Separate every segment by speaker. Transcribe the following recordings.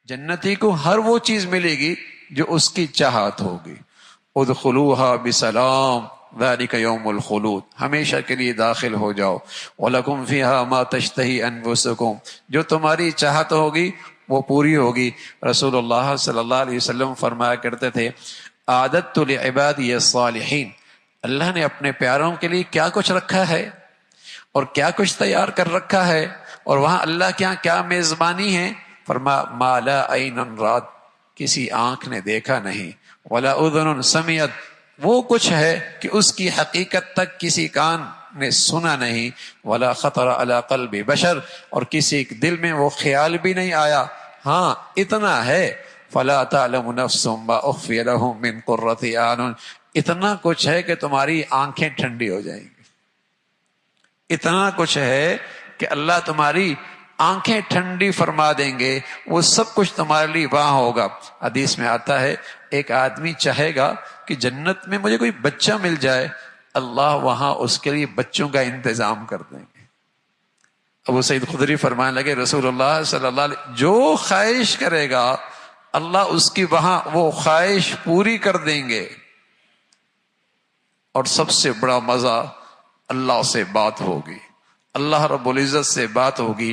Speaker 1: جنتی کو ہر وہ چیز ملے گی جو اس کی چاہت ہوگی. ادخلوها بسلام ذلك یوم الخلود، ہمیشہ کے لیے داخل ہو جاؤ. وَلَكُمْ فِيهَا مَا تَشْتَهِي أَنفُسُكُمْ، جو تمہاری چاہت ہوگی وہ پوری ہوگی. رسول اللہ صلی اللہ علیہ وسلم فرمایا کرتے تھے اعددت لعبادی الصالحین، اللہ نے اپنے پیاروں کے لیے کیا کچھ رکھا ہے اور کیا کچھ تیار کر رکھا ہے، اور وہاں اللہ کے یہاں کیا میزبانی ہے. فرمایا ما لا عین رات، کسی آنکھ نے دیکھا نہیں، ولا اذن سمعت، وہ کچھ ہے کہ اس کی حقیقت تک کسی کان نے سنا نہیں، ولا خطر علی قلب بشر، اور کسی دل میں وہ خیال بھی نہیں آیا. ہاں اتنا ہے، فلا تعلم نفس ما اخفی لهم من قرۃ اعین، اتنا کچھ ہے کہ تمہاری آنکھیں ٹھنڈی ہو جائیں گی. اتنا کچھ ہے کہ اللہ تمہاری آنکھیں ٹھنڈی فرما دیں گے، وہ سب کچھ تمہارے لیے وہاں ہوگا. حدیث میں آتا ہے ایک آدمی چاہے گا کہ جنت میں مجھے کوئی بچہ مل جائے، اللہ وہاں اس کے لیے بچوں کا انتظام کر دیں گے. ابو سعید خدری فرمانے لگے رسول اللہ صلی اللہ علیہ وسلم جو خواہش کرے گا اللہ اس کی وہاں وہ خواہش پوری کر دیں گے. اور سب سے بڑا مزہ اللہ سے بات ہوگی، اللہ رب العزت سے بات ہوگی.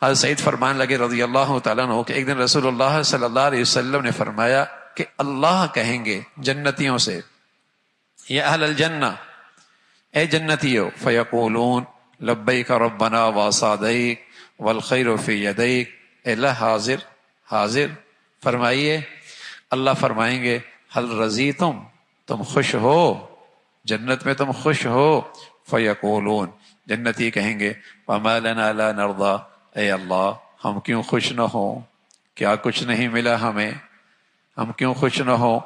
Speaker 1: حضرت سعید فرمانے لگے رضی اللہ تعالیٰ عنہ کہ ایک دن رسول اللہ صلی اللہ علیہ وسلم نے فرمایا کہ اللہ کہیں گے جنتیوں سے یا اہل الجنہ، اے جنتیو، فیقولون لبیک ربنا وسعدیک والخیر فی یدیک، اے اللہ حاضر حاضر فرمائیے. اللہ فرمائیں گے حل رضیتم، تم خوش ہو، جنت میں تم خوش ہو. فیقولون، جنتی کہیں گے وما لنا لا نرضى، اے اللہ ہم کیوں خوش نہ ہوں، کیا کچھ نہیں ملا ہمیں، ہم کیوں خوش نہ ہوں.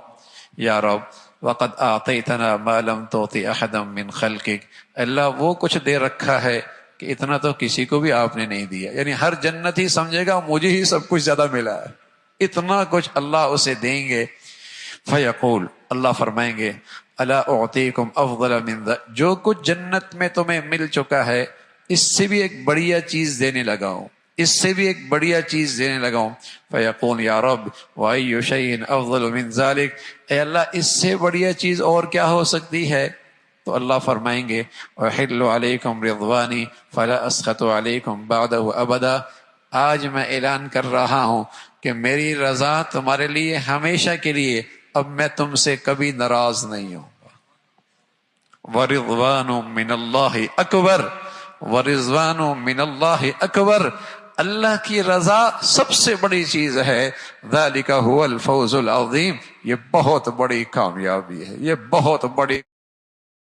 Speaker 1: یا رب وقد اعطیتنا ما لم تعط احدا من خلقک، اللہ وہ کچھ دے رکھا ہے کہ اتنا تو کسی کو بھی آپ نے نہیں دیا. یعنی ہر جنتی سمجھے گا مجھے ہی سب کچھ زیادہ ملا ہے، اتنا کچھ اللہ اسے دیں گے. فیقول، اللہ فرمائیں گے الا اعطیکم افضل من ذلک، جو کچھ جنت میں تمہیں مل چکا ہے اس سے بھی ایک بڑھیا چیز دینے لگا ہوں، اس سے بھی ایک بڑھیا چیز دینے لگا ہوں. فیقول یا رب وای شیء افضل من ذلک، اے اللہ اس سے بڑھیا چیز اور کیا ہو سکتی ہے. تو اللہ فرمائیں گے احل علیکم رضوانی فلا اسخط علیکم بعدہ ابدا، آج میں اعلان کر رہا ہوں کہ میری رضا تمہارے لیے ہمیشہ کے لیے، اب میں تم سے کبھی ناراض نہیں ہوں گا. ورضوان من اللہ اکبر، ورضوان من اللہ اکبر، اللہ کی رضا سب سے بڑی چیز ہے. ذالک هو الفوز العظیم، یہ بہت بڑی کامیابی ہے، یہ بہت بڑی